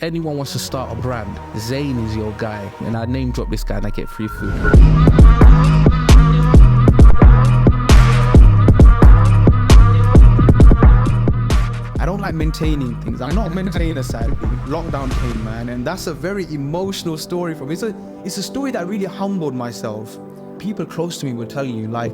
Anyone wants to start a brand, Zain is your guy. And I name drop this guy and I get free food. I don't like maintaining things. I'm not a maintainer, sadly. Lockdown came, man, and that's a very emotional story for me. It's a story that really humbled myself. People close to me will tell you, like,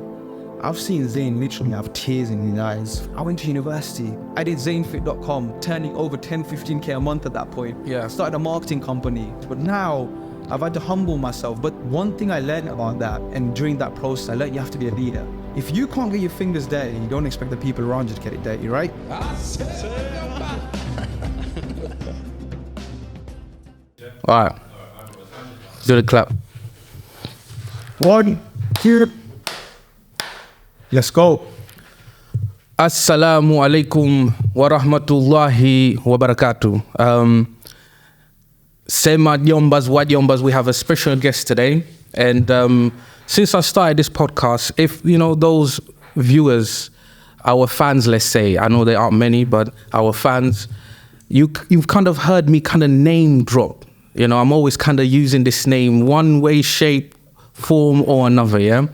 I've seen Zain literally have tears in his eyes. I went to university. I did ZainFit.com, turning over 10, 15K a month at that point. Yeah. I started a marketing company. But now, I've had to humble myself. But one thing I learned about that, and during that process, I learned you have to be a leader. If you can't get your fingers dirty, you don't expect the people around you to get it dirty, right? All right. Do the clap. 1, 2. Let's go. Assalamu alaikum wa rahmatullahi wa barakatuh. Sema Diombas, Wadiombas, we have a special guest today. And since I started this podcast, if you know those viewers, our fans, let's say, I know there aren't many, but our fans, you've kind of heard me kind of name drop. You know, I'm always kind of using this name one way, shape, form or another, yeah?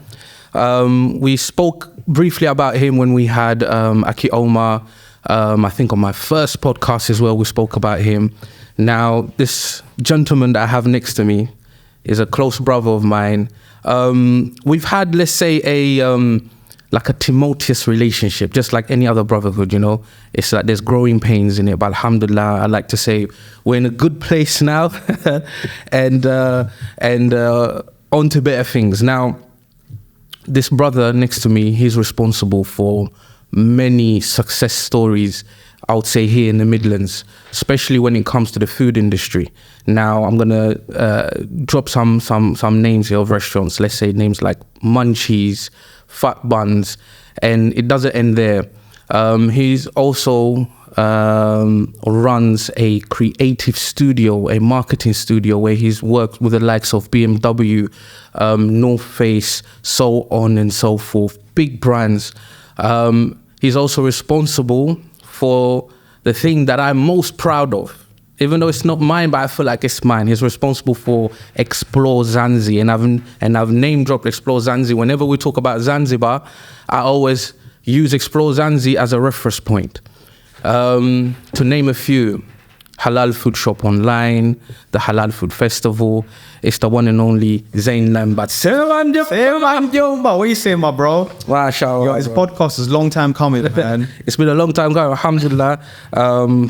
We spoke briefly about him when we had Aki Omar. I think on my first podcast as well, we spoke about him. Now, this gentleman that I have next to me is a close brother of mine. We've had, let's say, like a tumultuous relationship, just like any other brotherhood, you know. It's like there's growing pains in it, but alhamdulillah, I like to say we're in a good place now and on to better things. Now, this brother next to me, he's responsible for many success stories, I would say, here in the Midlands, especially when it comes to the food industry. Now, I'm gonna drop some names here of restaurants. Let's say names like Munchies, Fat Buns, and it doesn't end there. He's also runs a creative studio, a marketing studio, where he's worked with the likes of BMW, North Face, so on and so forth, big brands. He's also responsible for the thing that I'm most proud of, even though it's not mine, but I feel like it's mine. He's responsible for Explore Zanzi, and I've name dropped Explore Zanzi. Whenever we talk about Zanzibar, I always use Explore Zanzi as a reference point. To name a few: Halal Food Shop Online, the Halal Food Festival. It's the one and only Zain Lambat. What you saying, my bro? Mashallah. Yo, his podcast is a long time coming, man. It's been a long time going, alhamdulillah.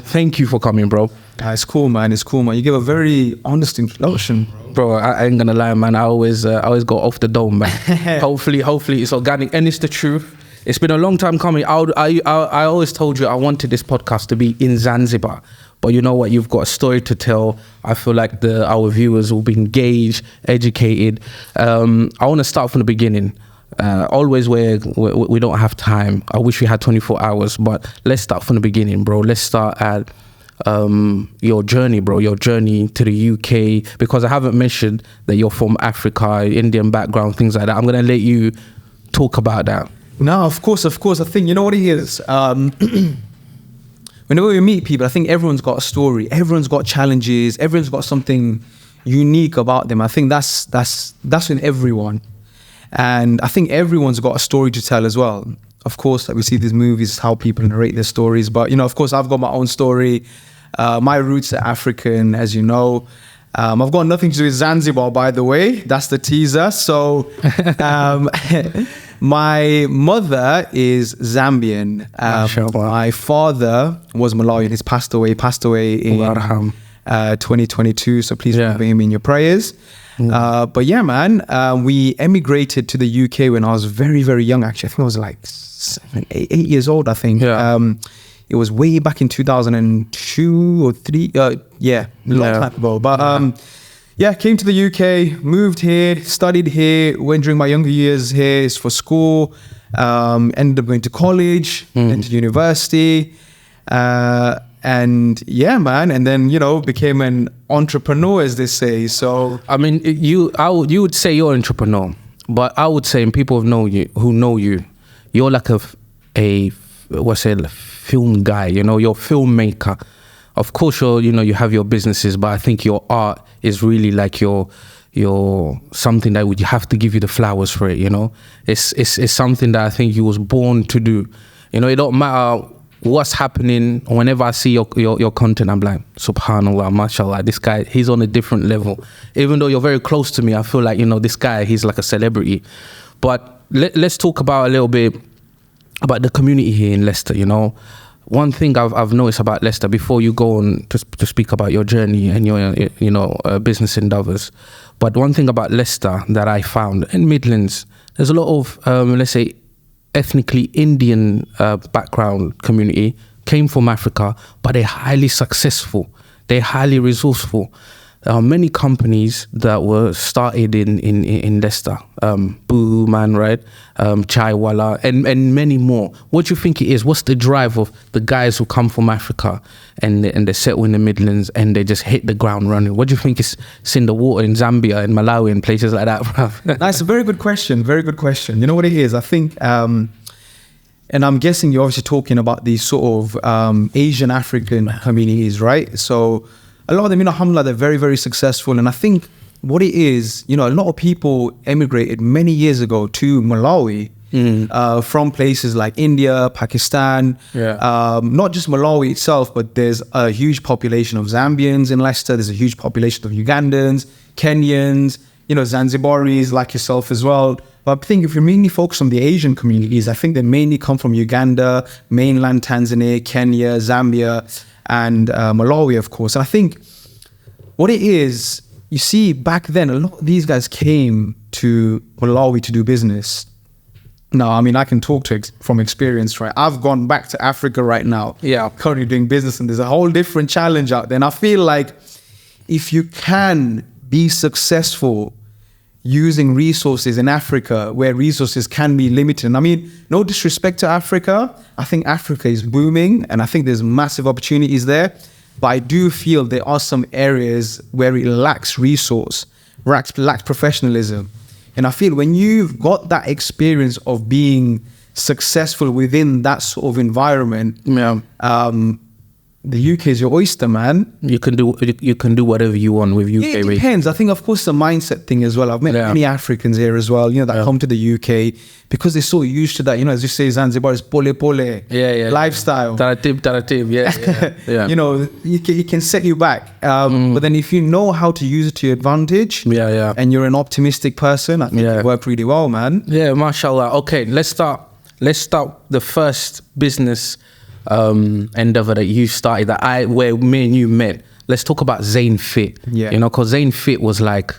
Thank you for coming, bro. It's cool, man. It's cool, man. You give a very honest introduction, Bro, I ain't gonna lie, man. I always go off the dome, man. Hopefully it's organic and it's the truth. It's been a long time coming. I always told you I wanted this podcast to be in Zanzibar. But you know what? You've got a story to tell. I feel like our viewers will be engaged, educated. I want to start from the beginning. Always where we don't have time. I wish we had 24 hours, but let's start from the beginning, bro. Let's start at your journey, bro. Your journey to the UK, because I haven't mentioned that you're from Africa, Indian background, things like that. I'm going to let you talk about that. No, of course. I think, you know what it is? Whenever we meet people, I think everyone's got a story. Everyone's got challenges. Everyone's got something unique about them. I think that's in everyone. And I think everyone's got a story to tell as well. Of course, like we see these movies, how people narrate their stories. But, you know, of course, I've got my own story. My roots are African, as you know. I've got nothing to do with Zanzibar, by the way. That's the teaser. So my mother is Zambian. My father was Malawian. He's passed away in 2022. So please remember him in your prayers. But yeah, man, we emigrated to the UK when I was very, very young, actually. I think I was like 8 years old, I think. Yeah. It was way back in 2002 or 3. Long time ago. But came to the UK, moved here, studied here, went during my younger years here for school, ended up going to college, went to university. And yeah, man, and then, you know, became an entrepreneur, as they say. So I mean, you would say you're an entrepreneur, but I would say, and people who know you, you're like a film guy, you know, you're a filmmaker. of course, you have your businesses, but I think your art is really like your something that you have to give you the flowers for it. It's something that I think you was born to do. It don't matter what's happening. Whenever I see your content, I'm like, subhanallah, mashallah, this guy, he's on a different level. Even though you're very close to me, I feel like, this guy, he's like a celebrity. But let's talk about a little bit about the community here in Leicester. One thing I've noticed about Leicester, before you go on to speak about your journey and your business endeavors, but one thing about Leicester that I found in Midlands, there's a lot of let's say ethnically Indian background community, came from Africa, but they're highly successful, they're highly resourceful. There are many companies that were started in Leicester, Boohoo Man, right? Chaiwala, and many more. What do you think it is? What's the drive of the guys who come from Africa and they settle in the Midlands and they just hit the ground running? What do you think is in the water in Zambia and Malawi and places like that, bro? That's a very good question. Very good question. You know what it is? I think, and I'm guessing you're obviously talking about these sort of Asian African communities, right? So a lot of them, alhamdulillah, they're very, very successful. And I think what it is, a lot of people emigrated many years ago to Malawi from places like India, Pakistan. Yeah. Not just Malawi itself, but there's a huge population of Zambians in Leicester. There's a huge population of Ugandans, Kenyans, Zanzibaris like yourself as well. But I think if you mainly focus on the Asian communities, I think they mainly come from Uganda, mainland Tanzania, Kenya, Zambia, and Malawi, of course. And I think what it is, you see, back then, a lot of these guys came to Malawi to do business. Now, I can talk from experience, right? I've gone back to Africa right now. Yeah. Currently doing business, and there's a whole different challenge out there. And I feel like if you can be successful using resources in Africa where resources can be limited. No disrespect to Africa. I think Africa is booming and I think there's massive opportunities there. But I do feel there are some areas where it lacks resource, lacks professionalism. And I feel when you've got that experience of being successful within that sort of environment, the UK is your oyster, man. You can do whatever you want with UK. Yeah, it depends. I think, of course, the mindset thing as well. I've met many Africans here as well, that come to the UK because they're so used to that, as you say, Zanzibar is pole lifestyle. Taratib, yeah. It can set you back. But then if you know how to use it to your advantage, and you're an optimistic person, I think it worked really well, man. Yeah, mashallah. Okay, let's start the first business endeavor that you started, where me and you met. Let's talk about Zain Fit. Because Zain Fit was like,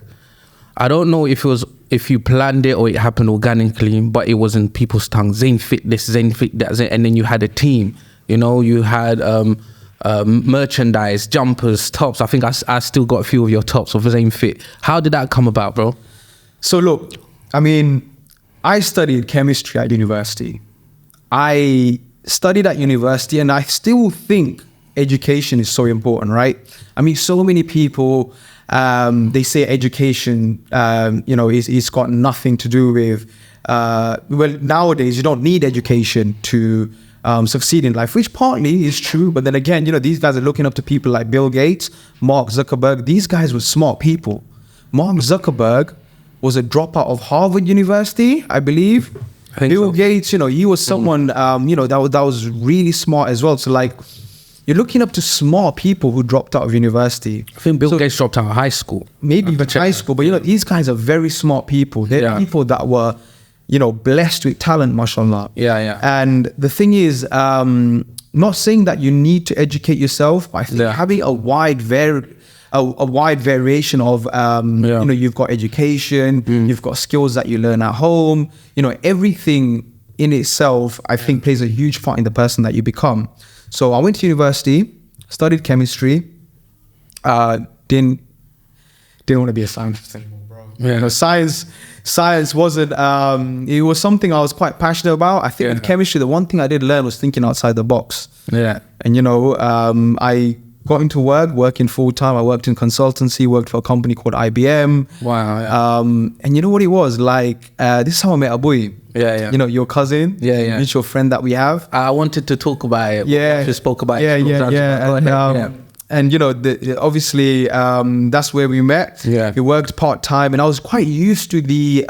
I don't know if you planned it or it happened organically, but it was in people's tongue. Zain Fit this, Zain Fit that, and then you had a team. You had merchandise, jumpers, tops. I think I still got a few of your tops of Zain Fit. How did that come about, bro? So look, I studied chemistry at university. I studied at university and I still think education is so important, right? So many people, they say education, it's got nothing to do with, nowadays you don't need education to succeed in life, which partly is true. But then again, these guys are looking up to people like Bill Gates, Mark Zuckerberg. These guys were smart people. Mark Zuckerberg was a dropout of Harvard University, I believe. Bill Gates, he was someone, that was really smart as well. So you're looking up to smart people who dropped out of university. I think Bill Gates dropped out of high school. Maybe even high school, but these guys are very smart people. They're people that were, blessed with talent, mashallah. Yeah. And the thing is, not saying that you need to educate yourself, but I think having a wide variation of, you've got education, you've got skills that you learn at home, everything in itself, I think plays a huge part in the person that you become. So I went to university, studied chemistry, didn't want to be a scientist anymore, bro. Yeah. Science wasn't, it was something I was quite passionate about. I think with chemistry, the one thing I did learn was thinking outside the box. Yeah. And, I got into working full time. I worked in consultancy, worked for a company called IBM. Wow. Yeah. And you know what it was like? This is how I met Abui. Yeah. Your cousin. Mutual friend that we have. I wanted to talk about it. Yeah. Just spoke about it. Yeah. And, you know, obviously, that's where we met. Yeah. We worked part-time, and I was quite used to the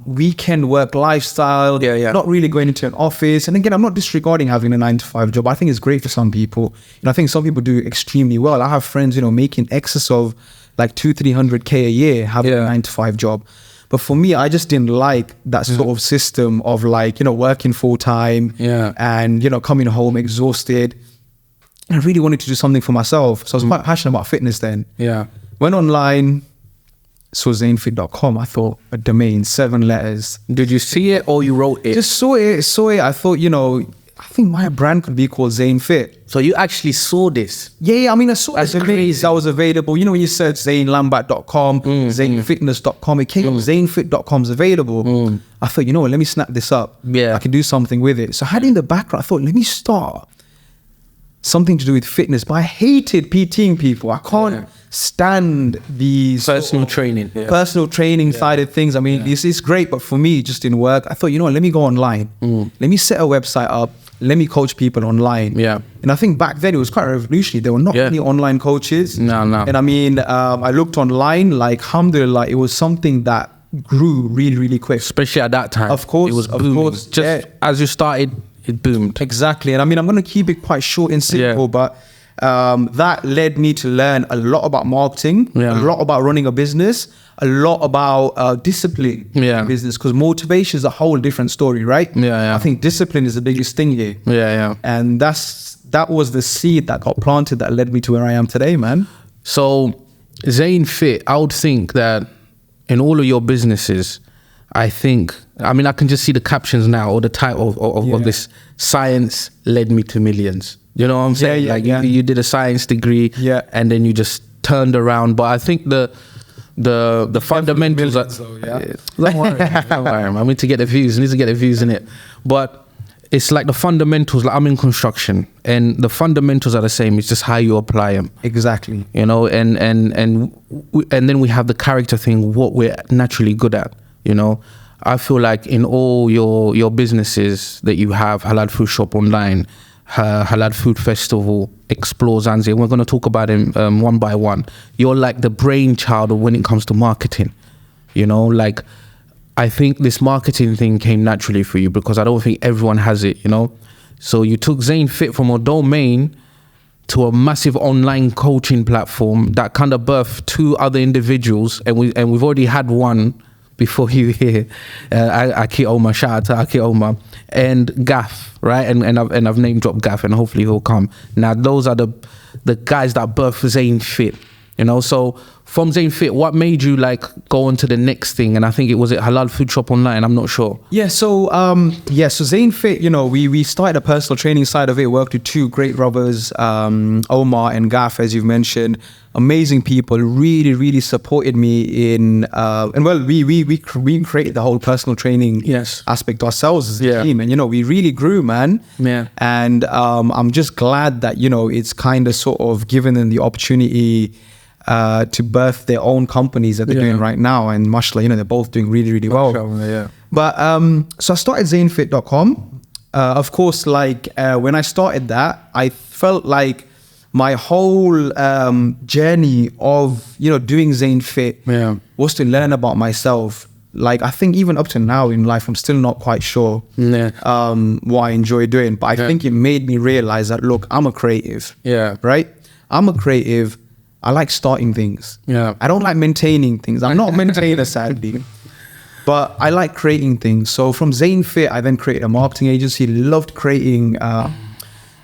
weekend work lifestyle. Yeah. Not really going into an office. And again, I'm not disregarding having a 9-to-5 job. I think it's great for some people. I think some people do extremely well. I have friends, you know, making excess of like 200-300K a year having a 9-to-5 job. But for me, I just didn't like that sort of system of like, you know, working full-time and, you know, coming home exhausted. I really wanted to do something for myself. So I was quite passionate about fitness then. Yeah. Went online, saw zainfit.com. I thought, a domain, 7 letters. Did you see it or you wrote it? Just saw it. I thought, you know, I think my brand could be called Zainfit. So you actually saw this? Yeah, I mean, I saw That's crazy. that was available. You know, when you search zainlambat.com, zainfitness.com, it came up, zainfit.com's available. I thought, you know what, let me snap this up. Yeah. I can do something with it. So I had it in the background. I thought, let me start something to do with fitness. But I hated PTing people. I can't stand these personal training. Personal training side of things. I mean, this is great, but for me, it just didn't work. I thought, you know what, let me go online. Let me set a website up. Let me coach people online. Yeah. And I think back then it was quite revolutionary. There were not many online coaches. No. And I mean, I looked online, like, alhamdulillah, it was something that grew really, really quick. Especially at that time. Of course. It was booming. Just as you started, it boomed. Exactly. And I mean, I'm going to keep it quite short and simple, but that led me to learn a lot about marketing, a lot about running a business, a lot about discipline in business, because motivation is a whole different story, right? I think discipline is the biggest thing here. And that was the seed that got planted that led me to where I am today, man. So Zainfit, I would think that in all of your businesses, I mean, I can just see the captions now, or the title of this: science led me to millions. You know what I'm saying? You did a science degree, and then you just turned around. But I think the fundamentals are. Don't worry, I need to get the views. In it. But it's like the fundamentals. Like, I'm in construction, and the fundamentals are the same. It's just how you apply them. Exactly. You know, and then we have the character thing. What we're naturally good at. You know, I feel like in all your businesses that you have, Halal Food Shop Online, Halal Food Festival, Explore Zanzibar, we're going to talk about them one by one. You're like the brainchild of when it comes to marketing. You know, like, I think this marketing thing came naturally for you because I don't think everyone has it, you know. So you took Zainfit from a domain to a massive online coaching platform that kind of birthed 2 other individuals, and we've already had one before you here, Aki Omar, shout out to Aki Omar, and Gaff, right? And I've name dropped Gaff, and hopefully he'll come. Now those are the guys that birthed Zainfit, you know. So from Zainfit, what made you like go on to the next thing? And I think it was Halal Food Shop Online. I'm not sure. So Zainfit, you know, we started a personal training side of it. Worked with 2 great brothers, Omar and Gaff, as you've mentioned. Amazing people, really supported me in, and well, we created the whole personal training aspect ourselves as a team, and you know, we really grew, man. And I'm just glad that, you know, it's kind of sort of given them the opportunity to birth their own companies that they're doing right now, and mashallah, you know, they're both doing really well. But so I started zainfit.com. Of course, like when I started that, I felt like my whole journey of, you know, doing Zainfit was to learn about myself. Like, I think even up to now in life, I'm still not quite sure what I enjoy doing. But I think it made me realize that, look, I'm a creative. Right? I'm a creative. I like starting things. I don't like maintaining things. I'm not a maintainer, sadly. But I like creating things. So from Zainfit, I then created a marketing agency. Loved creating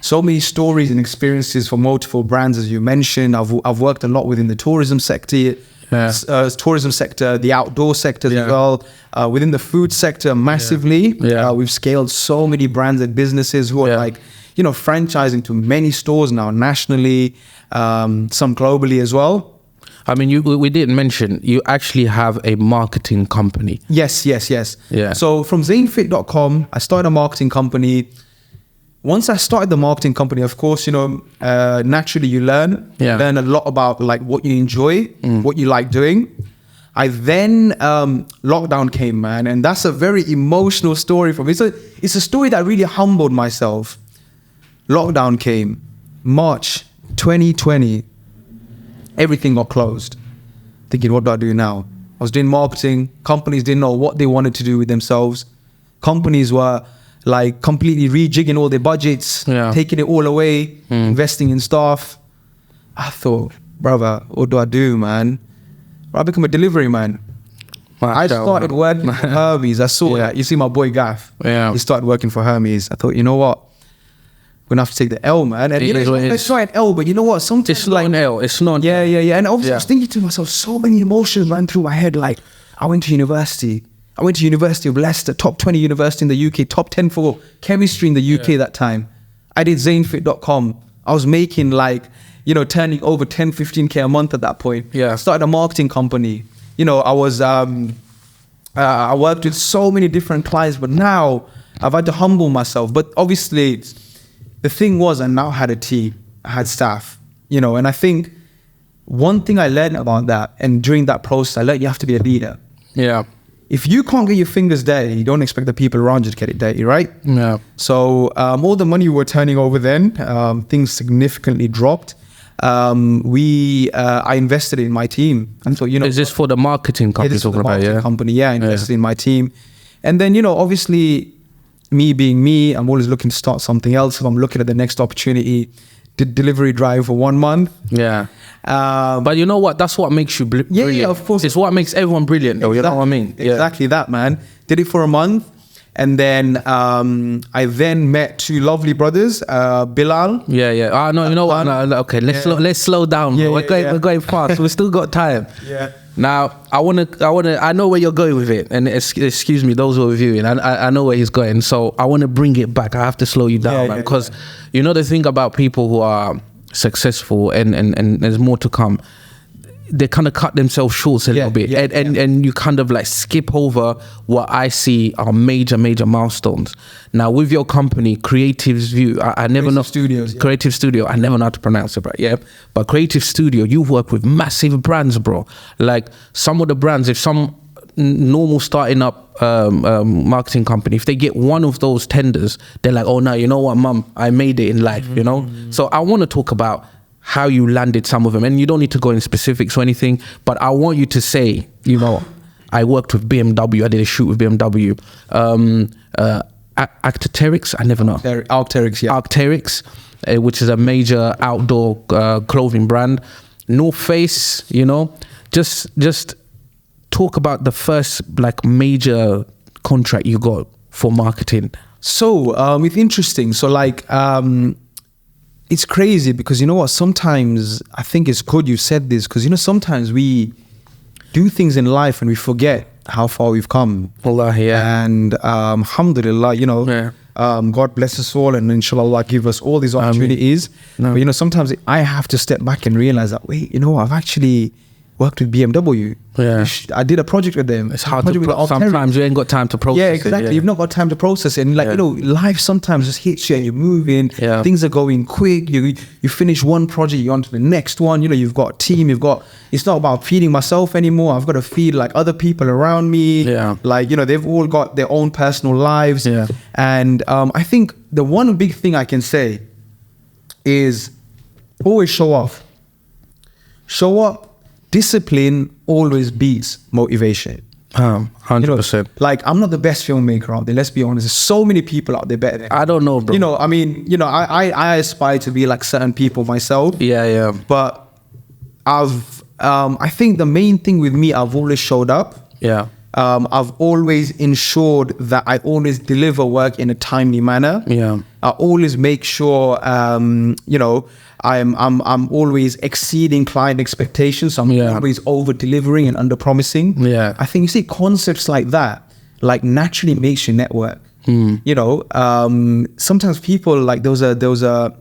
so many stories and experiences for multiple brands, as you mentioned. I've worked a lot within the tourism sector, the outdoor sector as well, within the food sector massively. We've scaled so many brands and businesses who are like, you know, franchising to many stores now nationally, some globally as well. I mean, we didn't mention, you actually have a marketing company. Yes. So from Zainfit.com, I started a marketing company. Once I started the marketing company, of course, you know, naturally you learn a lot about like what you enjoy, what you like doing. I then, lockdown came, man, and that's a very emotional story for me. It's a story that really humbled myself. Lockdown came, March 2020. everything got closed. Thinking, what do I do now? I was doing marketing. Companies didn't know what they wanted to do with themselves. Companies were like completely rejigging all their budgets, taking it all away, investing in staff. I thought, brother, what do I do, man? I become a delivery man. I started working for Hermes. I saw that. You see my boy Gaff. He started working for Hermes. I thought, you know what? We're gonna have to take the L, man. And let's try an L, but you know what? Sometimes it's like an L. It's not. Yeah. And obviously, I was thinking to myself, so many emotions ran through my head. Like, I went to university. I went to University of Leicester, top 20 university in the UK, top 10 for chemistry in the UK that time. I did ZaneFit.com. I was making like, you know, turning over 10, 15K a month at that point. Yeah. Started a marketing company. You know, I was, I worked with so many different clients, but now I've had to humble myself. But obviously, the thing was, I now had a team, I had staff, you know, and I think one thing I learned about that, and during that process, I learned you have to be a leader. Yeah. If you can't get your fingers dirty, you don't expect the people around you to get it dirty, right? Yeah. So all the money we were turning over then, things significantly dropped. I invested in my team. And so, you know, is this for the marketing company? This is the marketing company, I invested in my team. And then, you know, obviously, me being me, I'm always looking to start something else. If I'm looking at the next opportunity, did delivery drive for 1 month. Yeah. But you know what? That's what makes you brilliant. Yeah, of course. It's what makes everyone brilliant, though. You know what I mean? Exactly that, man. Did it for a month. And then I then met two lovely brothers, Bilal. Yeah. No, you know what? No, okay, let's slow down. We're going fast. We still got time. Yeah. Now I know where you're going with it, and excuse me, those who are viewing, I know where he's going. So I want to bring it back. I have to slow you down, man, because you know the thing about people who are successful and there's more to come. They kind of cut themselves short a little bit, and you kind of like skip over what I see are major milestones. Now with your company, Creatives View, I never know Studios, Creative Studio. I never know how to pronounce it, right? But Creative Studio, you work with massive brands, bro. Like some of the brands, if some normal starting up marketing company, if they get one of those tenders, they're like, oh no, you know what, mum, I made it in life, you know. So I want to talk about how you landed some of them, and you don't need to go in specifics or anything, but I want you to say, you know, I worked with BMW, I did a shoot with BMW. Arc'teryx, I never know. Arc'teryx, yeah. Arc'teryx, which is a major outdoor clothing brand. North Face, you know, just talk about the first like major contract you got for marketing. So it's interesting. So like, it's crazy because you know what, sometimes I think it's good you said this, because you know sometimes we do things in life and we forget how far we've come. Wallahi, yeah. And alhamdulillah, you know, God bless us all, and inshallah Allah give us all these opportunities. But you know, sometimes I have to step back and realize that, wait, you know, I've actually worked with BMW. Yeah. I did a project with them. It's hard to sometimes you ain't got time to process it. Yeah, exactly. You've not got time to process it. And like, you know, life sometimes just hits you and you're moving. Things are going quick. You finish one project, you're on to the next one. You know, you've got a team, it's not about feeding myself anymore. I've got to feed like other people around me. Yeah. Like, you know, they've all got their own personal lives. Yeah. And I think the one big thing I can say is always show off. Show up. Discipline always beats motivation. 100%. You know, like, I'm not the best filmmaker out there, let's be honest. There's so many people out there better than me. I don't know, bro. You know, I mean, you know, I aspire to be like certain people myself. Yeah. But I think the main thing with me, I've always showed up. Yeah. I've always ensured that I always deliver work in a timely manner. Yeah. I always make sure, you know, I'm always exceeding client expectations. So I'm always over delivering and under promising. Yeah. I think you see concepts like that, like naturally makes you network. You know, sometimes people like there was a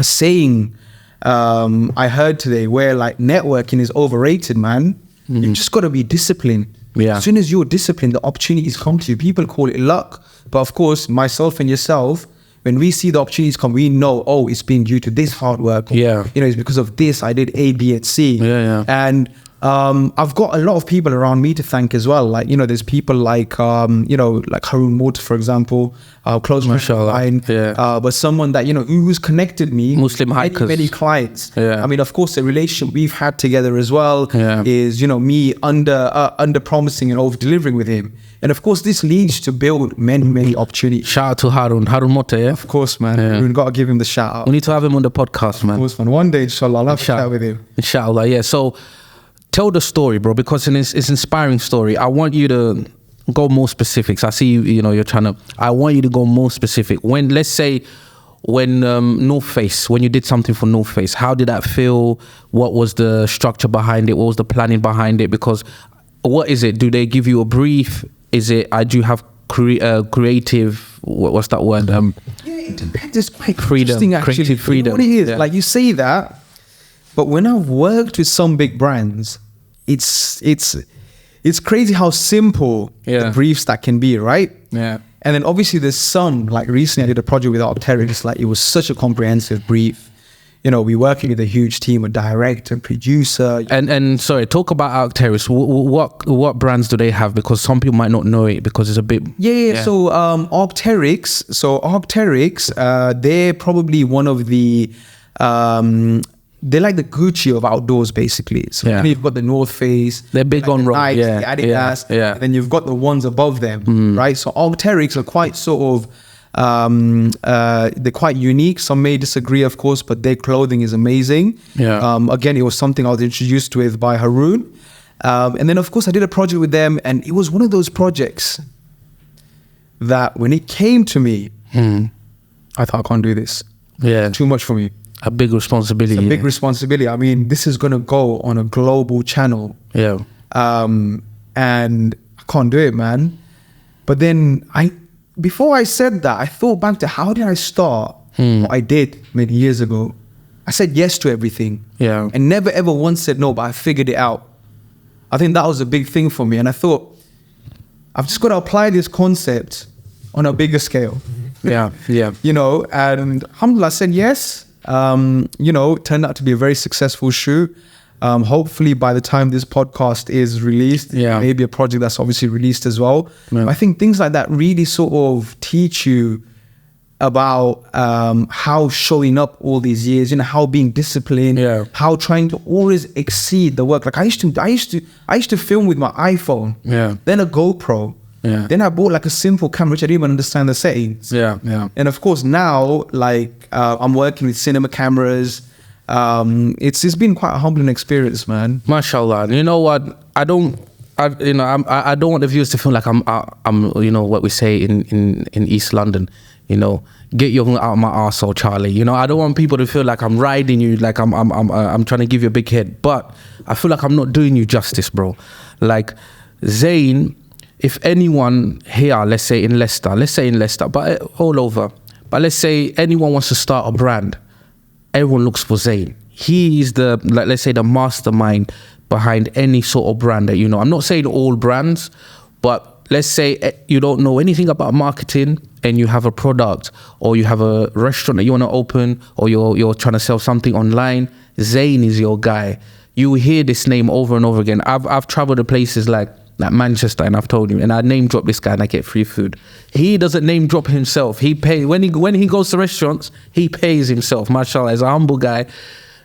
saying I heard today where like networking is overrated, man. You just got to be disciplined. Yeah. As soon as you're disciplined, the opportunities come to you. People call it luck, but of course, myself and yourself, when we see the opportunities come, we know, oh, it's been due to this hard work. Yeah. You know, it's because of this, I did A, B, and C. Yeah. And I've got a lot of people around me to thank as well. Like, there's people like, like Haroon Moat, for example, close friend of mine, but someone that, who's connected me. Muslim hikers. Many clients. Yeah. I mean, of course, the relationship we've had together as well is, me under promising and over delivering with him. And of course, this leads to build many opportunities. Shout out to Haroon Moat, yeah? Of course, man. We've got to give him the shout out. We need to have him on the podcast, man. Of course, man. One day, inshallah, I'll have a chat with him. Inshallah, yeah. So, tell the story, bro, because it's an inspiring story. I want you to go more specifics. I see you're trying to. I want you to go more specific. Let's say North Face, when you did something for North Face, how did that feel? What was the structure behind it? What was the planning behind it? Because what is it? Do they give you a brief? Is it? Do you have creative? What's that word? It depends. It's quite freedom, interesting, actually. creative freedom. What it is, like you say that, but when I've worked with some big brands, it's crazy how simple the briefs that can be, right? Yeah. And then obviously there's some, like recently I did a project with Arc'teryx, like it was such a comprehensive brief. We're working with a huge team, a director, producer. And sorry, talk about Arc'teryx. What brands do they have? Because some people might not know it because it's a bit... Yeah. So Arc'teryx, they're probably one of the... they're like the Gucci of outdoors, basically. So you've got the North Face. They're big on road. The Adidas. And then you've got the ones above them, right? So Arc'teryx are quite sort of... they're quite unique. Some may disagree, of course, but their clothing is amazing. Again, it was something I was introduced with by Haroon. And then, of course, I did a project with them, and it was one of those projects that when it came to me, I thought, I can't do this. Yeah. Too much for me. A big responsibility. It's a big responsibility. I mean, this is going to go on a global channel. Yeah. And I can't do it, man. But then before I said that, I thought back to how did I start what I did many years ago. I said yes to everything. Yeah. And never ever once said no, but I figured it out. I think that was a big thing for me. And I thought, I've just got to apply this concept on a bigger scale. Yeah. And alhamdulillah, I said yes. Turned out to be a very successful shoot. Hopefully by the time this podcast is released, maybe a project that's obviously released as well. I think things like that really sort of teach you about how showing up all these years, how being disciplined, how trying to always exceed the work. Like I used to film with my iPhone, then a GoPro. Then I bought like a simple camera, which I didn't even understand the settings. And of course now, like I'm working with cinema cameras. It's been quite a humbling experience, man. MashaAllah. And you know what? I don't want the viewers to feel like I'm what we say in East London, get your out of my arsehole, Charlie. I don't want people to feel like I'm riding you, like I'm trying to give you a big head. But I feel like I'm not doing you justice, bro. Like Zain, if anyone here, let's say in Leicester, but all over, but let's say anyone wants to start a brand, everyone looks for Zain. He is the, let's say, the mastermind behind any sort of brand that I'm not saying all brands, but let's say you don't know anything about marketing and you have a product or you have a restaurant that you want to open or you're trying to sell something online. Zain is your guy. You hear this name over and over again. I've traveled to places like Manchester, and I've told you, and I name drop this guy and I get free food. He doesn't name drop himself. He pays when he goes to restaurants, he pays himself. MashaAllah, he's a humble guy.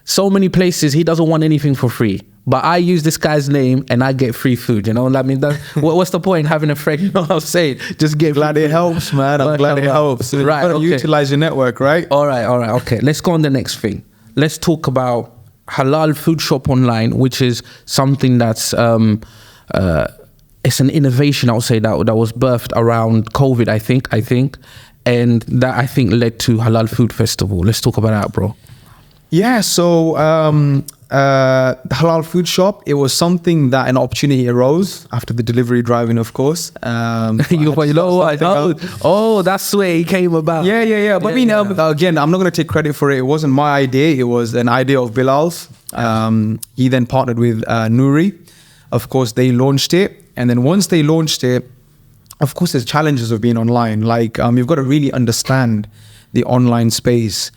So many places he doesn't want anything for free. But I use this guy's name and I get free food, I mean, what's the point having a friend, you know what I'm saying? Just get glad it helps, man. I'm glad it helps. Right, okay. Utilize your network, right? All right, okay. Let's go on the next thing. Let's talk about Halal Food Shop Online, which is something that's it's an innovation, I would say, that was birthed around COVID, I think, and that I think led to Halal Food Festival. Let's talk about that, bro. Yeah, so the Halal Food Shop, it was something that an opportunity arose after the delivery driving, of course. Oh, that's where it came about. Yeah. But again, I'm not going to take credit for it. It wasn't my idea. It was an idea of Bilal's. He then partnered with Nouri. Of course, they launched it. And then once they launched it, of course, there's challenges of being online. Like, you've got to really understand the online space.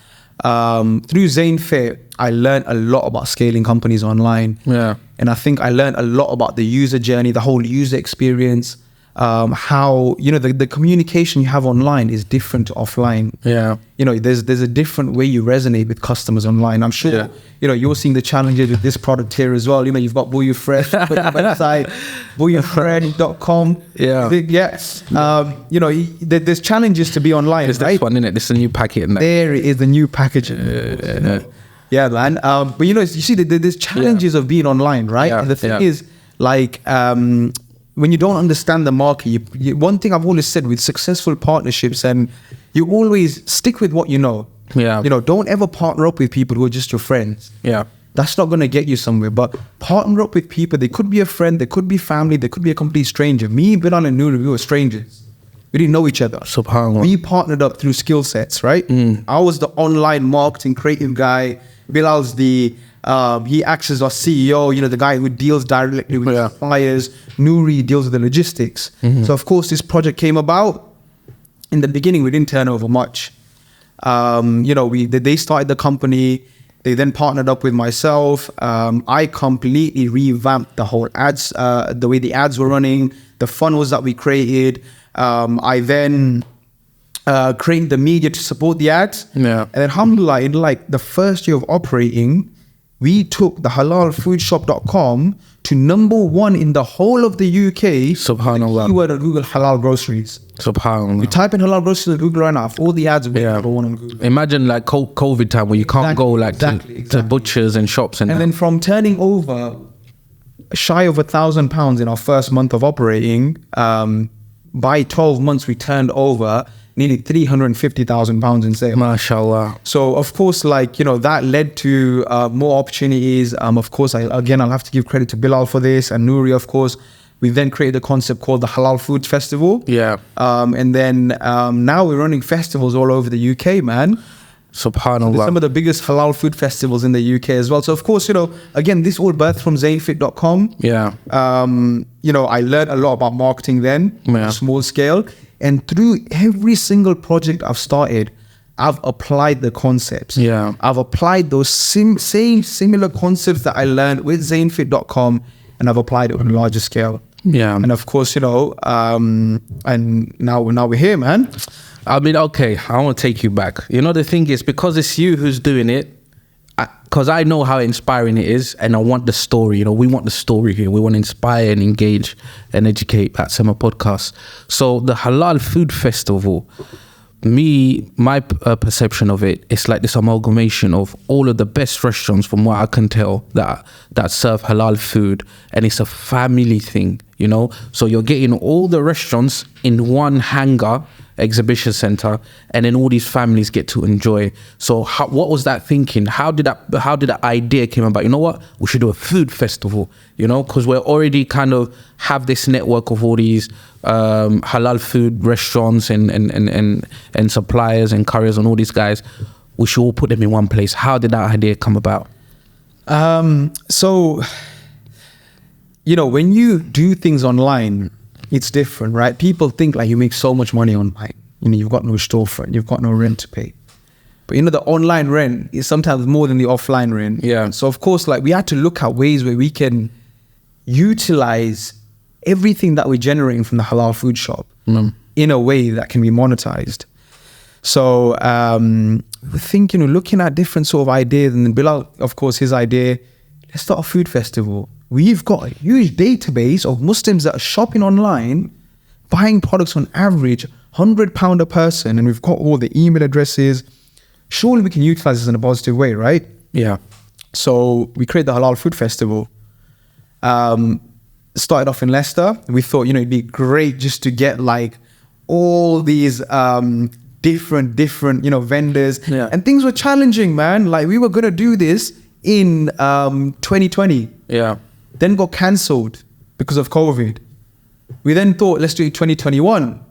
Through Zain Fit, I learned a lot about scaling companies online. Yeah. And I think I learned a lot about the user journey, the whole user experience, how, you know, the communication you have online is different to offline. Yeah. You know, there's a different way you resonate with customers online. I'm sure, you know, you're seeing the challenges with this product here as well. You know, you've got Bouillon Fresh website, bouillonfresh.com. Yeah. You know, there's challenges to be online. There's this one, isn't it? This is a new packet. There is the new packaging. Yeah, man. But you know, you see, there's challenges of being online, right? And the thing is, like, when you don't understand the market, one thing I've always said with successful partnerships, and you always stick with what you know. Yeah. You know, don't ever partner up with people who are just your friends. Yeah. That's not going to get you somewhere. But partner up with people. They could be a friend, they could be family, they could be a complete stranger. Me, Bilal and Nouri, we were strangers. We didn't know each other. SubhanAllah. We partnered up through skill sets, right? I was the online marketing creative guy. Bilal's he acts as our CEO, you know, the guy who deals directly with suppliers. Nouri deals with the logistics. So of course this project came about. In the beginning, we didn't turn over much. You know, they started the company. They then partnered up with myself. I completely revamped the whole ads, the way the ads were running, the funnels that we created. I then created the media to support the ads. And then, alhamdulillah, in like the first year of operating, we took the halalfoodshop.com to #1 in the whole of the UK. SubhanAllah. Keyword on Google, halal groceries. SubhanAllah. You type in halal groceries on Google right now, all the ads will be #1 on Google. Imagine like COVID time where you can't go like to butchers and shops. And then from turning over shy of £1,000 in our first month of operating, by 12 months we turned over nearly £350,000 in sales. MashaAllah. So of course, like, you know, that led to more opportunities. Of course, I'll have to give credit to Bilal for this, and Nouri, of course. We then created a concept called the Halal Food Festival. And then now we're running festivals all over the UK, man. SubhanAllah. Some of the biggest halal food festivals in the UK as well. So of course, you know, again, this all birthed from zainfit.com. You know, I learned a lot about marketing then, small scale. And through every single project I've started, I've applied the concepts. I've applied those same similar concepts that I learned with zainfit.com, and I've applied it on a larger scale. And of course, you know, and now we're here, man. I mean, okay, I want to take you back. You know, the thing is, because it's you who's doing it, because I know how inspiring it is, and I want the story. You know, we want the story here. We want to inspire and engage and educate at Sema Podcast. So the Halal Food Festival, my perception of it, it's like this amalgamation of all of the best restaurants, from what I can tell, that serve halal food, and it's a family thing, you know. So you're getting all the restaurants in one hangar exhibition center, and then all these families get to enjoy. So what was that thinking? How did that idea came about? You know what, we should do a food festival, you know, because we're already kind of have this network of all these halal food restaurants and suppliers and couriers and all these guys. We should all put them in one place. How did that idea come about? So, you know, when you do things online, it's different, right? People think like you make so much money online. You know, you've got no storefront, you've got no rent to pay. But you know, the online rent is sometimes more than the offline rent. So of course, like, we had to look at ways where we can utilize everything that we're generating from the halal food shop in a way that can be monetized. So we're thinking, you know, looking at different sort of ideas, and then Bilal, of course, his idea, let's start a food festival. We've got a huge database of Muslims that are shopping online, buying products on average £100 a person, and we've got all the email addresses. Surely we can utilize this in a positive way, right? So we created the Halal Food Festival. Started off in Leicester. We thought, you know, it'd be great just to get like all these different, you know, vendors. And things were challenging, man. Like, we were gonna do this in 2020. Then got cancelled because of COVID. We then thought, let's do it 2021.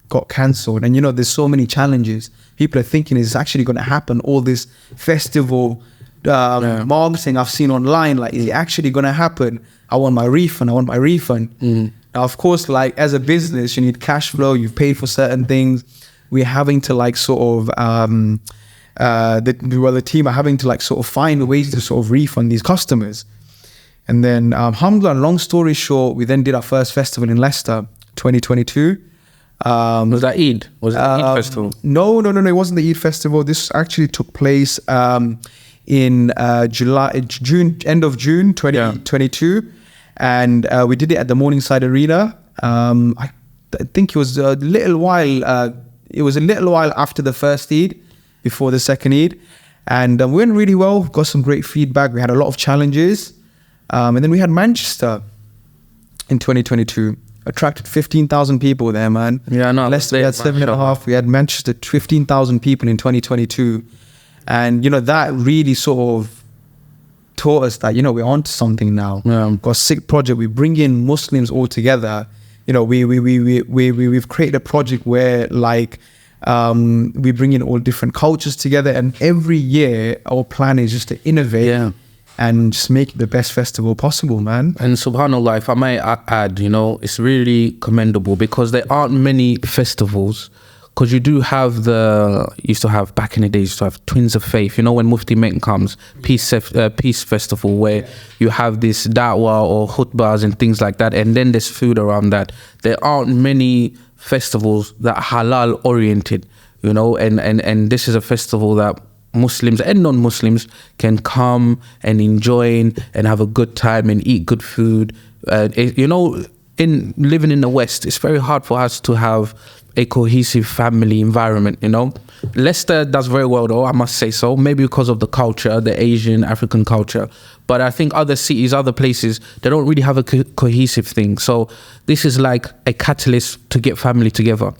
Got cancelled. And you know, there's so many challenges. People are thinking, is actually going to happen? All this festival marketing I've seen online, like, is it actually going to happen? I want my refund. Now, of course, like, as a business, you need cash flow. You've paid for certain things. We're having to like sort of, the team are having to like sort of find ways to sort of refund these customers. And then, alhamdulillah, long story short, we then did our first festival in Leicester, 2022. Was that Eid? Was it the Eid festival? No. It wasn't the Eid festival. This actually took place in June, end of June 2022. And we did it at the Morningside Arena. I think it was a little while. It was a little while after the first Eid, before the second Eid. And we went really well. Got some great feedback. We had a lot of challenges. And then we had Manchester in 2022. Attracted 15,000 people there, man. Yeah, no. Leicester, we had 7.5. We had Manchester, 15,000 people in 2022. And, that really sort of taught us that, we're onto something now. Yeah. Got a sick project. We bring in Muslims all together. We've created a project where, like, we bring in all different cultures together. And every year, our plan is just to innovate. Yeah. And just make it the best festival possible, man. And subhanAllah, if I may add, it's really commendable because there aren't many festivals. Because you used to have back in the days, you used to have Twins of Faith. When Mufti Menk comes, Peace Festival, where you have this da'wah or khutbahs and things like that. And then there's food around that. There aren't many festivals that are halal oriented, and this is a festival that Muslims and non-Muslims can come and enjoy and have a good time and eat good food. In living in the West, it's very hard for us to have a cohesive family environment, Leicester does very well though, I must say so, maybe because of the culture, the Asian, African culture. But I think other cities, other places, they don't really have a cohesive thing. So this is like a catalyst to get family together.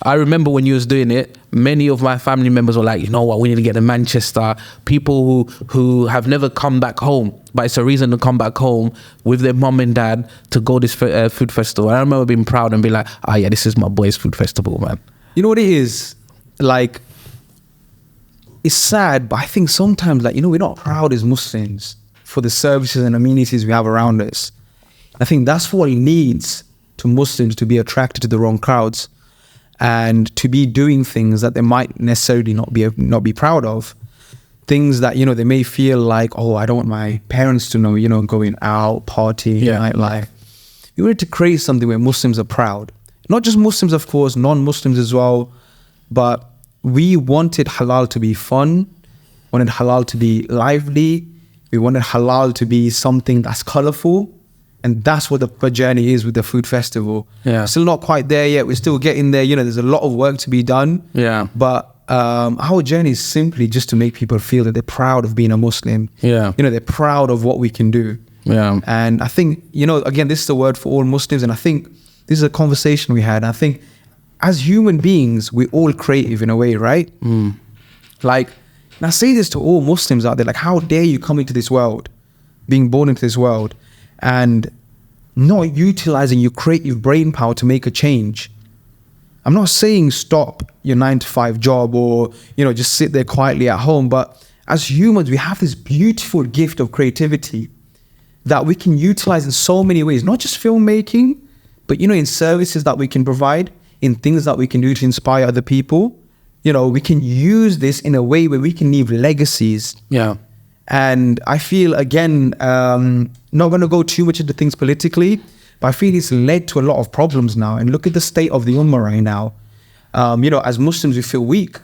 I remember when you was doing it, many of my family members were like, you know what, we need to get to Manchester. People who have never come back home, but it's a reason to come back home with their mom and dad to go this food festival. I remember being proud and be like, yeah, this is my boys' food festival, man. You know what it is? Like, it's sad, but I think sometimes, we're not proud as Muslims for the services and amenities we have around us. I think that's what leads to Muslims to be attracted to the wrong crowds and to be doing things that they might necessarily not be proud of. Things that, they may feel like, I don't want my parents to know, going out, partying, nightlife. We wanted to create something where Muslims are proud. Not just Muslims, of course, non-Muslims as well. But we wanted halal to be fun, wanted halal to be lively. We wanted halal to be something that's colorful. And that's what the journey is with the food festival. Yeah. Still not quite there yet. We're still getting there. There's a lot of work to be done. Yeah. But our journey is simply just to make people feel that they're proud of being a Muslim. Yeah. They're proud of what we can do. Yeah. And I think, again, this is a word for all Muslims. And I think this is a conversation we had. I think as human beings, we're all creative in a way, right? Mm. Like, and I say this to all Muslims out there, like, how dare you come into this world, being born into this world, and not utilizing your creative brain power to make a change. I'm not saying stop your 9-to-5 job or, just sit there quietly at home. But as humans, we have this beautiful gift of creativity that we can utilize in so many ways, not just filmmaking, but, in services that we can provide, in things that we can do to inspire other people. We can use this in a way where we can leave legacies. Yeah. And I feel, again, not going to go too much into things politically, but I feel it's led to a lot of problems now. And look at the state of the Ummah right now. As Muslims, we feel weak.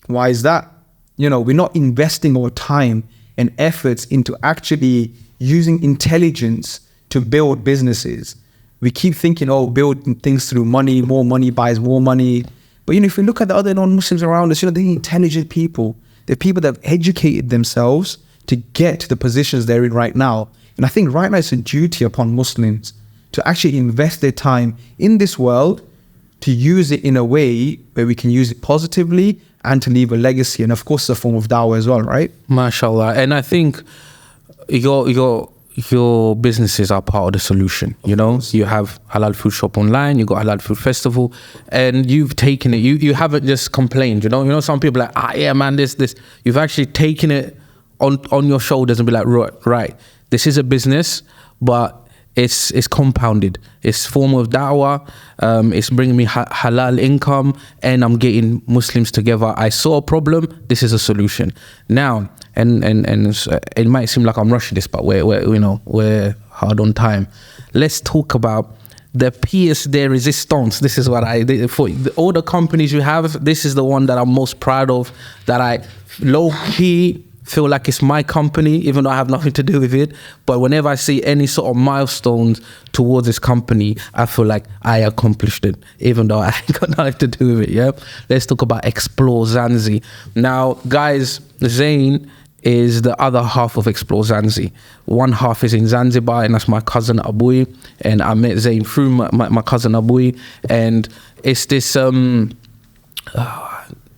Why is that? We're not investing our time and efforts into actually using intelligence to build businesses. We keep thinking, building things through money, more money buys more money. But, if we look at the other non-Muslims around us, they're intelligent people. They're people that have educated themselves to get to the positions they're in right now. And I think right now it's a duty upon Muslims to actually invest their time in this world, to use it in a way where we can use it positively and to leave a legacy. And of course, it's a form of dawah as well, right? MashaAllah. And I think your businesses are part of the solution. You have Halal Food Shop online, you got Halal Food Festival, and you've taken it. You haven't just complained. Some people are like, yeah, man, this. You've actually taken it on your shoulders and be like, right, this is a business, but it's compounded. It's form of da'wah. It's bringing me halal income, and I'm getting Muslims together. I saw a problem. This is a solution. Now, and it might seem like I'm rushing this, but we're hard on time. Let's talk about the pièce de résistance. This is what for all the companies you have, this is the one that I'm most proud of, that I low-key feel like it's my company, even though I have nothing to do with it. But whenever I see any sort of milestones towards this company, I feel like I accomplished it, even though I ain't got nothing to do with it, yeah? Let's talk about Explore Zanzi. Now, guys, Zain is the other half of Explore Zanzi. One half is in Zanzibar, and that's my cousin Abui. And I met Zain through my cousin Abui. And it's this...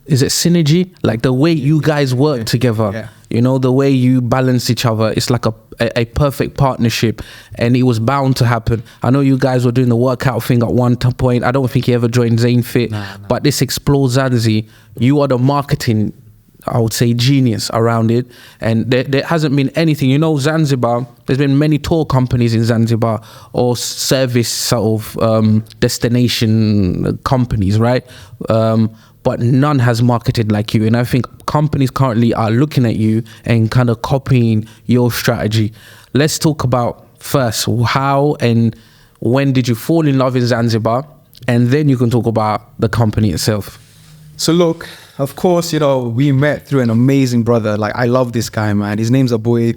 is it synergy? Like the way you guys work together, you know, the way you balance each other. It's like a perfect partnership, and it was bound to happen. I know you guys were doing the workout thing at one point. I don't think you ever joined Zain Fit, but this Explore Zanzi, you are the marketing, I would say, genius around it. And there hasn't been anything, you know, Zanzibar, there's been many tour companies in Zanzibar or service sort of destination companies, right? But none has marketed like you. And I think companies currently are looking at you and kind of copying your strategy. Let's talk about first, how and when did you fall in love in Zanzibar? And then you can talk about the company itself. So look, of course, you know, we met through an amazing brother. Like, I love this guy, man. His name's Abui.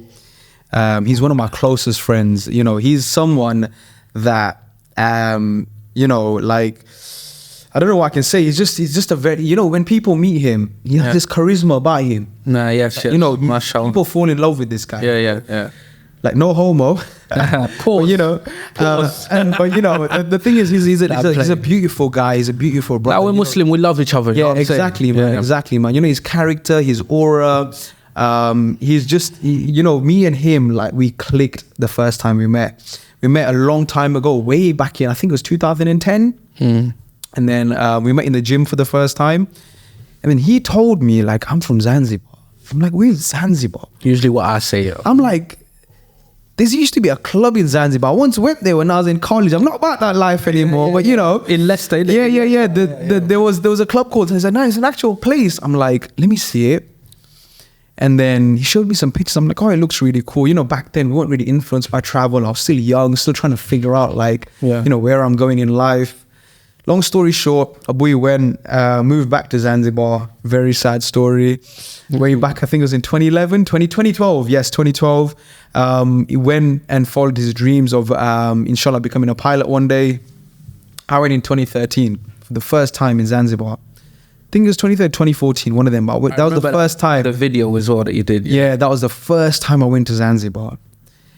He's one of my closest friends. You know, he's someone that, you know, like, I don't know what I can say. He's just a very, you know, when people meet him, he has this charisma about him. Nah, yeah, shit. You know, people fall in love with this guy. Yeah. Like, no homo. Of course. But, you know, but you know, the thing is, he's a beautiful guy. He's a beautiful brother. Now we're Muslim, we love each other. Yeah, exactly, man. Yeah. Exactly, man. You know, his character, his aura. He's just, you know, me and him, like, we clicked the first time we met. We met a long time ago, way back in, I think it was 2010. And then we met in the gym for the first time. And then he told me, like, I'm from Zanzibar. I'm like, where's Zanzibar? Usually what I say. I'm like, there used to be a club in Zanzibar. I once went there when I was in college. I'm not about that life anymore, but you know. In Leicester. Yeah. There was a club called, I said, no, it's an actual place. I'm like, let me see it. And then he showed me some pictures. I'm like, oh, it looks really cool. You know, back then we weren't really influenced by travel. I was still young, still trying to figure out, like, you know, where I'm going in life. Long story short, Abui went, moved back to Zanzibar. Very sad story. Way back, I think it was in 2012. Yes, 2012. He went and followed his dreams of, inshallah, becoming a pilot one day. I went in 2013 for the first time in Zanzibar. I think it was 2014, one of them. But that was the first time. The video was all that you did. Yeah, that was the first time I went to Zanzibar.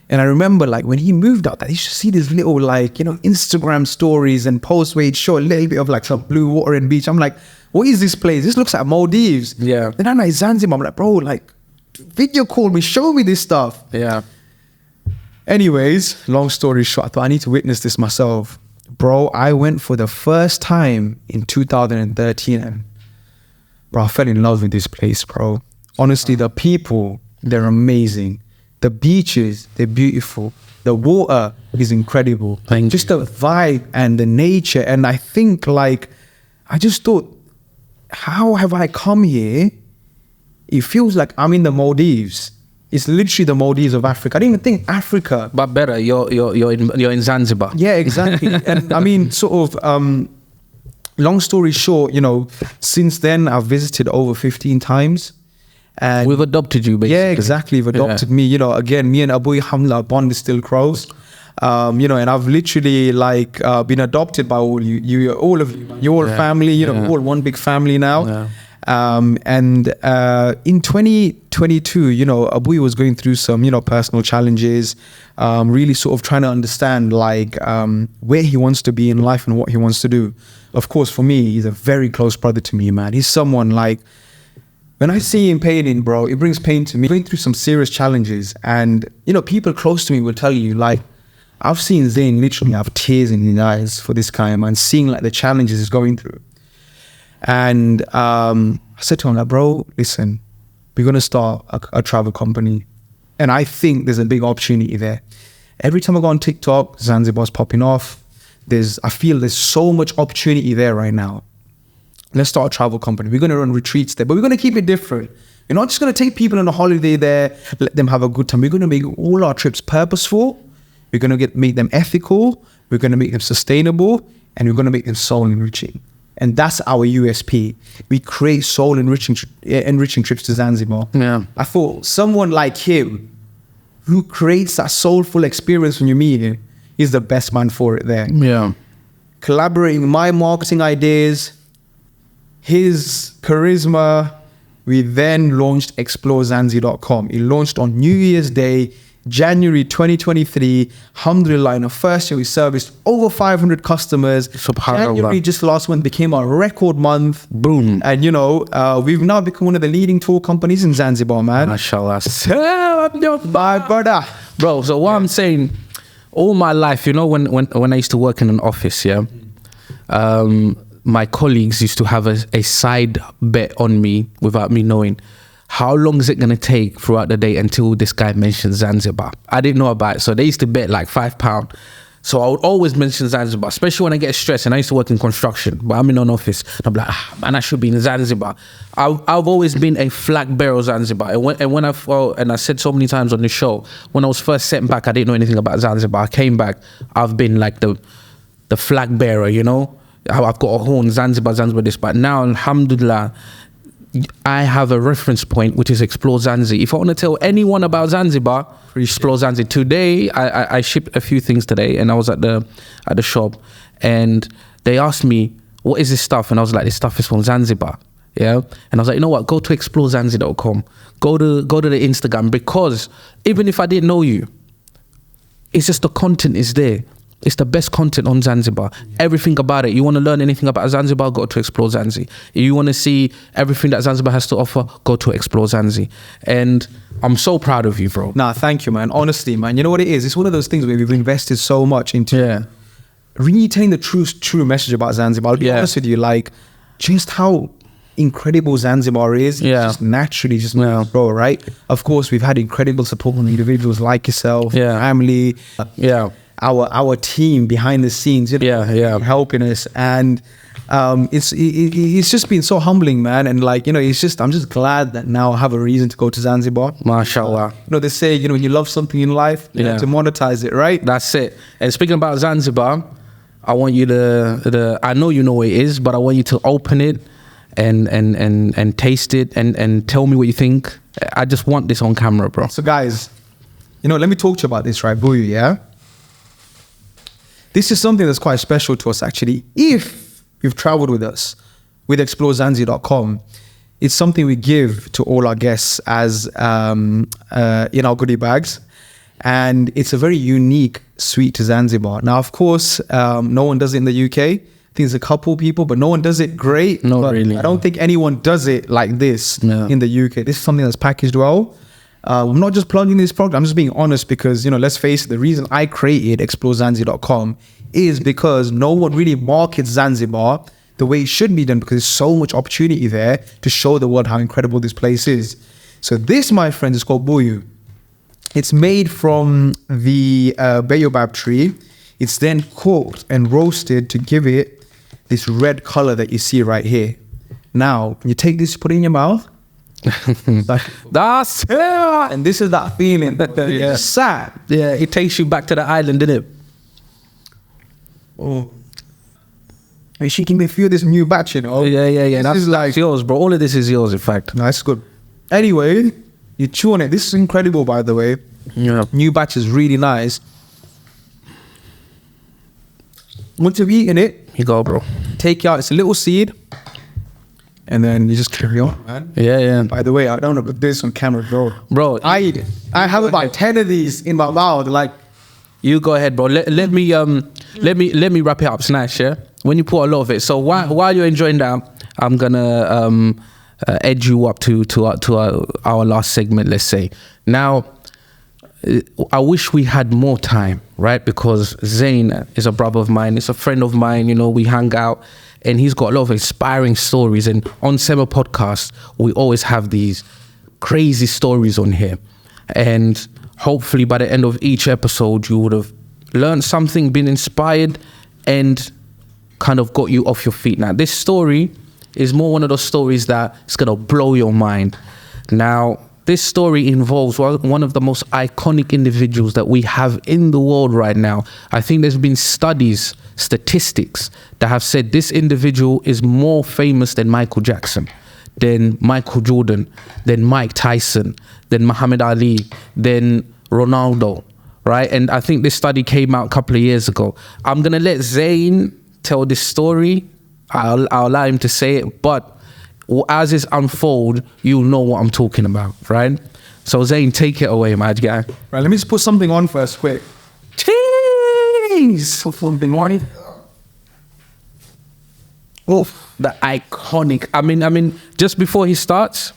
And I remember, like, when he moved out, that you should see these little, like, you know, Instagram stories and posts where he'd show a little bit of, like, some blue water and beach. I'm like, what is this place? This looks like Maldives. Yeah. Then I'm like, Zanzibar. I'm like, bro, like, video call me, show me this stuff. Yeah. Anyways, long story short, I thought I need to witness this myself. Bro, I went for the first time in 2013. And, bro, I fell in love with this place, bro. Honestly, the people, they're amazing. The beaches, they're beautiful. The water is incredible. Just the vibe and the nature. And I think, like, I just thought, how have I come here? It feels like I'm in the Maldives. It's literally the Maldives of Africa. I didn't even think Africa. But better, you're in Zanzibar. Yeah, exactly. And I mean, sort of, long story short, you know, since then I've visited over 15 times. And we've adopted you, basically. Yeah, exactly. You've adopted me. You know, again, me and Abui, alhamdulillah, bond is still close. You know, and I've literally, like, been adopted by all you, all of you. You're all family. You know, we're all one big family now. Yeah. And in 2022, you know, Abui was going through some, you know, personal challenges, really sort of trying to understand, like, where he wants to be in life and what he wants to do. Of course, for me, he's a very close brother to me, man. He's someone, like, when I see him painting, bro, it brings pain to me. Going through some serious challenges, and, you know, people close to me will tell you, like, I've seen Zain literally have tears in his eyes for this guy, man, seeing, like, the challenges he's going through. And I said to him, like, bro, listen, we're going to start a travel company. And I think there's a big opportunity there. Every time I go on TikTok, Zanzibar's popping off. I feel there's so much opportunity there right now. Let's start a travel company. We're going to run retreats there, but we're going to keep it different. We're not just going to take people on a holiday there, let them have a good time. We're going to make all our trips purposeful We're going to make them ethical. We're going to make them sustainable, and we're going to make them soul enriching. And that's our USP. We create soul enriching trips to Zanzibar. Yeah. I thought someone like him, who creates that soulful experience when you meet him, is the best man for it there. Yeah. Collaborating my marketing ideas, his charisma. We then launched ExploreZanzi.com. It launched on New Year's Day, January 2023. Alhamdulillah, in the first year, we serviced over 500 customers. January just last month became a record month. Boom. And you know, we've now become one of the leading tour companies in Zanzibar, man. MashaAllah. My brother. Bro, so what I'm saying, all my life, you know, when I used to work in an office, yeah, my colleagues used to have a side bet on me without me knowing. How long is it going to take throughout the day until this guy mentions Zanzibar? I didn't know about it. So they used to bet like £5. So I would always mention Zanzibar, especially when I get stressed. And I used to work in construction, but I'm in an office. And I'm like, man, I should be in Zanzibar. I've always been a flag bearer of Zanzibar. And I said so many times on the show, when I was first sent back, I didn't know anything about Zanzibar. I came back, I've been like the flag bearer, you know? I've got a horn, Zanzibar this. But now, alhamdulillah, I have a reference point, which is Explore Zanzi. If I want to tell anyone about Zanzibar, Explore Zanzi. Today, I shipped a few things today, and I was at the shop, and they asked me, what is this stuff? And I was like, this stuff is from Zanzibar. Yeah. And I was like, you know what? Go to ExploreZanzi.com. Go to the Instagram, because even if I didn't know you, it's just the content is there. It's the best content on Zanzibar. Yeah. Everything about it. You want to learn anything about Zanzibar, go to Explore Zanzi. If you want to see everything that Zanzibar has to offer, go to Explore Zanzi. And I'm so proud of you, bro. Nah, thank you, man. Honestly, man. You know what it is? It's one of those things where we've invested so much into retaining the true message about Zanzibar. I'll be honest with you, like, just how incredible Zanzibar is. Just naturally just grow, right? Of course, we've had incredible support from individuals like yourself, family, our team behind the scenes, helping us, and it's just been so humbling, man. And like, you know, I'm just glad that now I have a reason to go to Zanzibar. MashaAllah. You know, they say, you know, when you love something in life, you have to monetize it, right? That's it. And speaking about Zanzibar, I want you I know you know what it is, but I want you to open it and taste it and tell me what you think. I just want this on camera, bro. So guys, you know, let me talk to you about this, right, Buyu, yeah? This is something that's quite special to us, actually. If you've traveled with us, with ExploreZanzi.com, it's something we give to all our guests as in our goodie bags. And it's a very unique sweet to Zanzibar. Now, of course, no one does it in the UK. I think there's a couple people, but no one does it great. Not really. I don't think anyone does it like this in the UK. This is something that's packaged well. I'm not just plugging this product, I'm just being honest, because, you know, let's face it, the reason I created ExploreZanzi.com is because no one really markets Zanzibar the way it should be done, because there's so much opportunity there to show the world how incredible this place is. So this, my friends, is called Buyu. It's made from the baobab tree. It's then cooked and roasted to give it this red color that you see right here. Now, when you take this, put it in your mouth, that's it. And this is that feeling. Sad. Yeah, it takes you back to the island, didn't it? Oh. And she can feel this new batch, you know. Yeah. That's yours, bro. All of this is yours, in fact. No, that's good. Anyway, you chew on it. This is incredible, by the way. Yeah. New batch is really nice. Once you've eaten it, you go, bro. Take out. It's a little seed. And then you just carry on, man. Yeah. By the way, I don't know if this on camera, bro. Bro, I have about 10 of these in my mouth. Like, you go ahead, bro. Let me wrap it up, Snash. Yeah. When you put a lot of it. So while you're enjoying that, I'm gonna edge you up to our last segment. Let's say now. I wish we had more time, right? Because Zain is a brother of mine. It's a friend of mine. You know, we hang out, and he's got a lot of inspiring stories. And on Sema Podcast, we always have these crazy stories on here. And hopefully by the end of each episode, you would have learned something, been inspired, and kind of got you off your feet. Now, this story is more one of those stories that is going to blow your mind. Now, this story involves one of the most iconic individuals that we have in the world right now. I think there's been studies, statistics that have said this individual is more famous than Michael Jackson, than Michael Jordan, than Mike Tyson, than Muhammad Ali, than Ronaldo, right? And I think this study came out a couple of years ago. I'm going to let Zayn tell this story. I'll allow him to say it, but as it unfolds, you'll know what I'm talking about, right? So Zayn, take it away, my guy. Right, let me just put something on first, quick. Jeez! Something on. Oh, the iconic. I mean, just before he starts,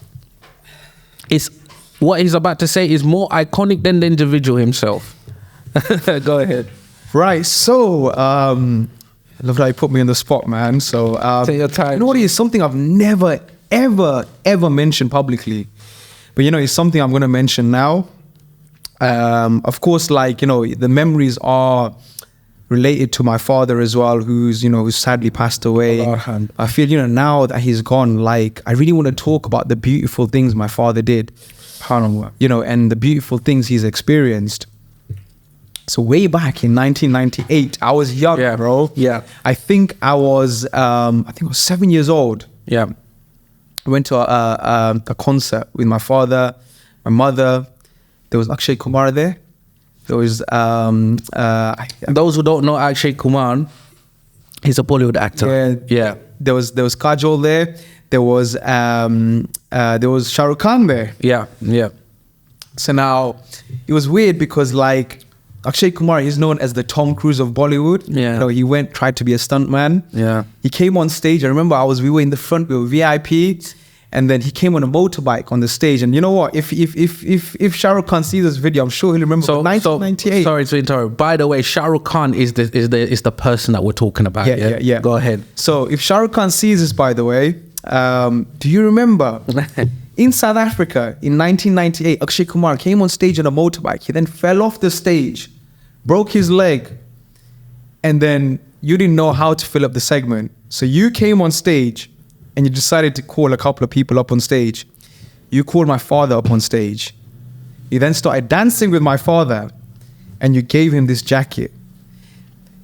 it's what he's about to say is more iconic than the individual himself. Go ahead. Right, so I love how you put me on the spot, man. So take your time. You know what? It's something I've never, ever mentioned publicly, but you know, it's something I'm going to mention now. Of course, like, you know, the memories are related to my father as well, who's sadly passed away. I feel, you know, now that he's gone, like, I really want to talk about the beautiful things my father did, you know, and the beautiful things he's experienced. So way back in 1998, I was young, bro. Yeah. I think I was 7 years old. Yeah. I went to a concert with my father, my mother. There was Akshay Kumar there. There was those who don't know Akshay Kumar, he's a Bollywood actor. Yeah. There was Kajol there. There was Shah Rukh Khan there. Yeah. Yeah. So now it was weird because, like, Akshay Kumar is known as the Tom Cruise of Bollywood. Yeah. You know, he tried to be a stuntman. Yeah. He came on stage. I remember we were in the front, we were VIP, and then he came on a motorbike on the stage. And you know what? If Shah Rukh Khan sees this video, I'm sure he'll remember. 1998. Sorry to interrupt. By the way, Shah Rukh Khan is the person that we're talking about. Yeah. Go ahead. So if Shah Rukh Khan sees this, by the way, do you remember? In South Africa, in 1998, Akshay Kumar came on stage on a motorbike. He then fell off the stage, broke his leg, and then you didn't know how to fill up the segment. So you came on stage and you decided to call a couple of people up on stage. You called my father up on stage. You then started dancing with my father and you gave him this jacket.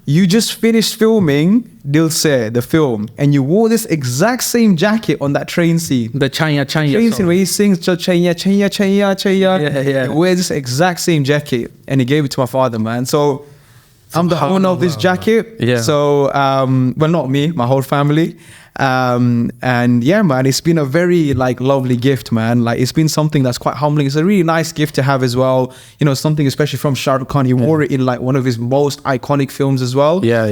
You just finished filming Dil Se, the film, and you wore this exact same jacket on that train scene. The Chaya train scene where he sings Chaya, Chaya, Chaya, Chaya. Yeah. He wears this exact same jacket and he gave it to my father, man. So I'm the owner of this jacket. Yeah. So, well, not me, my whole family. And yeah, man, it's been a very lovely gift, man. Like, it's been something that's quite humbling. It's a really nice gift to have as well. You know, something especially from Shah Rukh Khan. He wore it in one of his most iconic films as well. Yeah.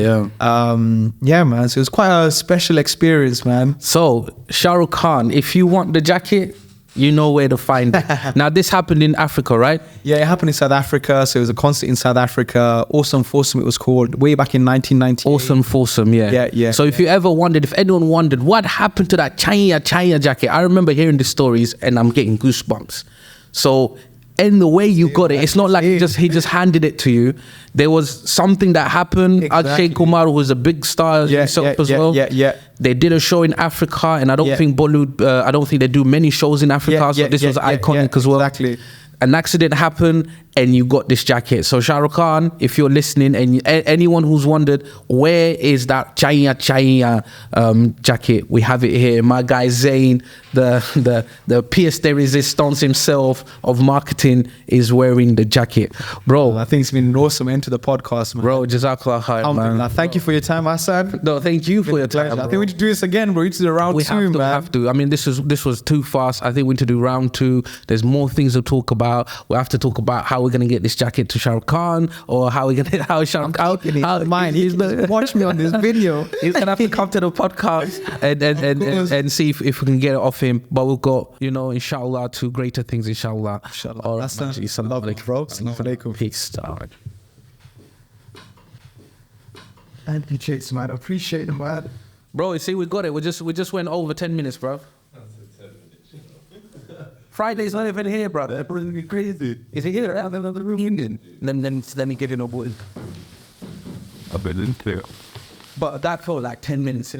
Yeah, man. So it was quite a special experience, man. So Shah Rukh Khan, if you want the jacket, you know where to find it. Now, this happened in Africa, right? Yeah, it happened in South Africa. So it was a concert in South Africa. Awesome Foursome, it was called, way back in 1998. Awesome Foursome, yeah. Yeah. So if anyone wondered what happened to that Chaya jacket, I remember hearing the stories and I'm getting goosebumps. So, and the way you got it, it's not like he just handed it to you. There was something that happened. Exactly. Akshay Kumar was a big star himself as well. Yeah. They did a show in Africa, and I don't think Bollywood. I don't think they do many shows in Africa. So this was iconic as well. Exactly. An accident happened, and you got this jacket. So Shah Rukh Khan, if you're listening, and anyone who's wondered where is that Chaya jacket, we have it here. My guy Zayn, the pièce de résistance himself of marketing, is wearing the jacket, bro. I think it's been an awesome end to the podcast, man. Bro, Jazakallah khair, man. Thank you for your time, Hassan. No, thank you for your time. I think we should do this again, bro. We should do round two, man. We have to. I mean, this was too fast. I think we need to do round two. There's more things to talk about. We have to talk about how we're gonna get this jacket to Shah Rukh Khan, or how Shah Rukh Khan. He's watch me on this video. He's gonna have to come to the podcast and see if we can get it off him. But we'll go, inshallah, to greater things, inshallah. All right, Assalamu alaikum, bro. Assalamu alaikum. Peace. Thank you, Chase, man. I appreciate it, man. Bro, you see, we got it. We just went over 10 minutes, bro. Friday's not even here, bro. That's pretty crazy. Is he here? Let me get in a wood. But that felt like 10 minutes.